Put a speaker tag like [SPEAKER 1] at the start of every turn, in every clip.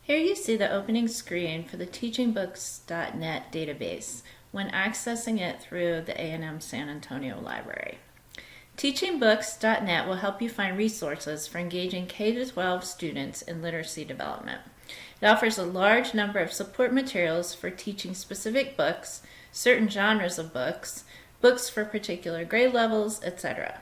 [SPEAKER 1] Here you see the opening screen for the teachingbooks.net database when accessing it through the A&M San Antonio Library. Teachingbooks.net will help you find resources for engaging K-12 students in literacy development. It offers a large number of support materials for teaching specific books, certain genres of books, books for particular grade levels, etc.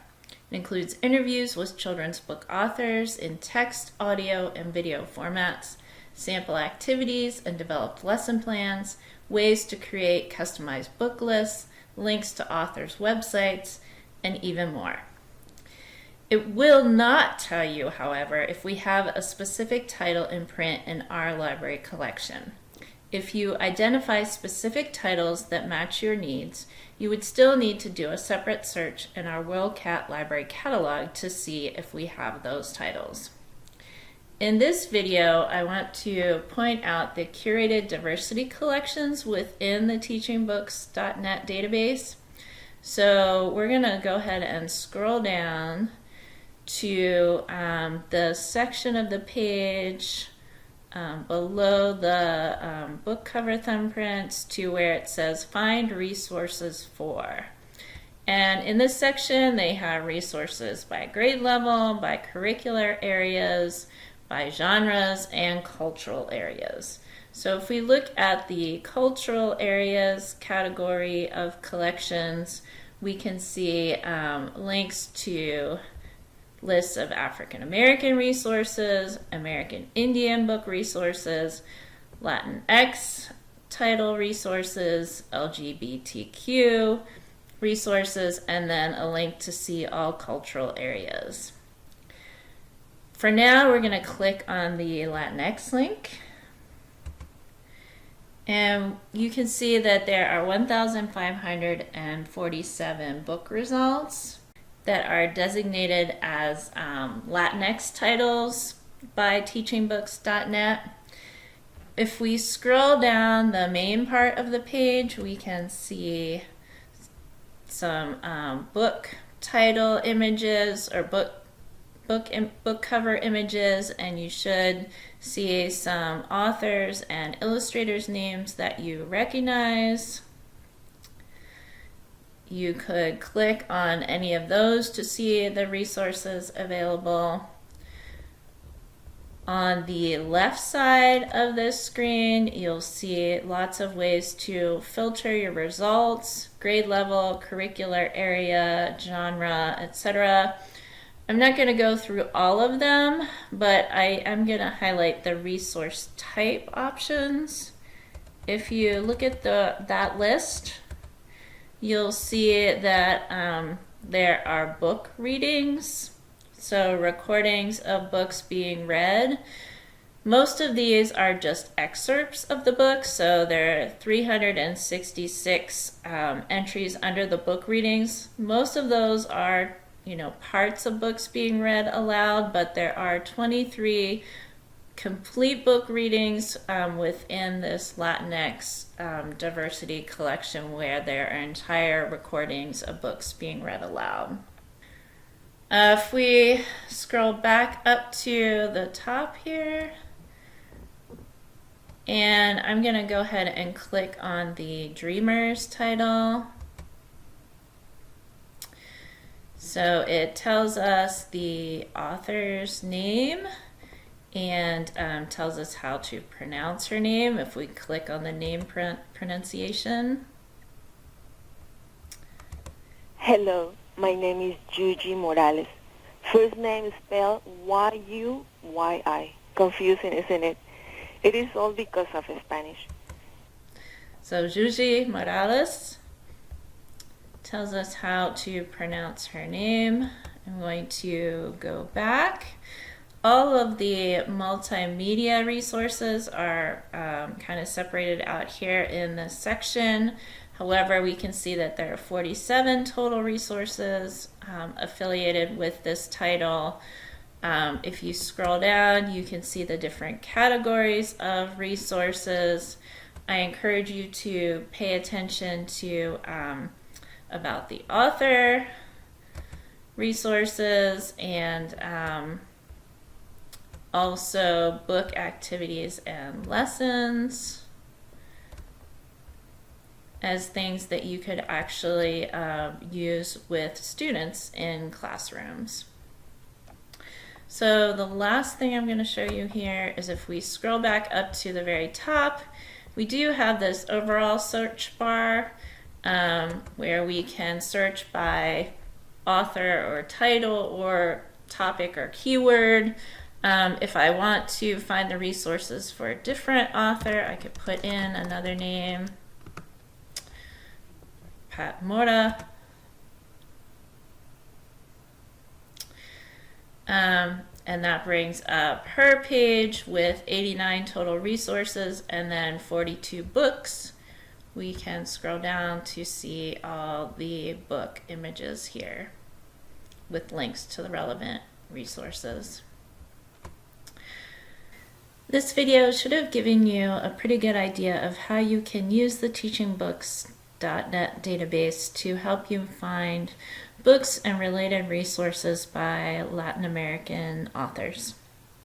[SPEAKER 1] It includes interviews with children's book authors in text, audio, and video formats, sample activities and developed lesson plans, ways to create customized book lists, links to authors' websites, and even more. It will not tell you, however, if we have a specific title in print in our library collection. If you identify specific titles that match your needs, you would still need to do a separate search in our WorldCat library catalog to see if we have those titles. In this video, I want to point out the curated diversity collections within the teachingbooks.net database. So we're going to go ahead and scroll down to the section of the page below the book cover thumbprints to where it says Find Resources For. And in this section, they have resources by grade level, by curricular areas, by genres, and cultural areas. So if we look at the cultural areas category of collections, we can see links to lists of African American resources, American Indian book resources, Latinx title resources, LGBTQ resources, and then a link to see all cultural areas. For now, we're going to click on the Latinx link. And you can see that there are 1,547 book results that are designated as Latinx titles by teachingbooks.net. If we scroll down the main part of the page, we can see some book title images or book cover images, and you should see some authors and illustrators' names that you recognize. You could click on any of those to see the resources available. On the left side of this screen, you'll see lots of ways to filter your results, grade level, curricular area, genre, etc. I'm not going to go through all of them, but I am going to highlight the resource type options. If you look at that list, you'll see that there are book readings, so recordings of books being read. Most of these are just excerpts of the book, so there are 366 entries under the book readings. Most of those are parts of books being read aloud, but there are 23 complete book readings within this Latinx diversity collection where there are entire recordings of books being read aloud. If we scroll back up to the top here, and I'm going to go ahead and click on the Dreamers title. So it tells us the author's name and tells us how to pronounce her name if we click on the name pronunciation.
[SPEAKER 2] Hello, my name is Yuji Morales. First name is spelled Y-U-Y-I. Confusing, isn't it? It is all because of Spanish.
[SPEAKER 1] So Yuji Morales tells us how to pronounce her name. I'm going to go back. All of the multimedia resources are kind of separated out here in this section. However, we can see that there are 47 total resources affiliated with this title. If you scroll down, you can see the different categories of resources. I encourage you to pay attention to about the author resources and Also book activities and lessons as things that you could actually use with students in classrooms. So the last thing I'm going to show you here is if we scroll back up to the very top, we do have this overall search bar where we can search by author or title or topic or keyword. If I want to find the resources for a different author, I could put in another name, Pat Mora. And that brings up her page with 89 total resources and then 42 books. We can scroll down to see all the book images here with links to the relevant resources. This video should have given you a pretty good idea of how you can use the teachingbooks.net database to help you find books and related resources by Latin American authors.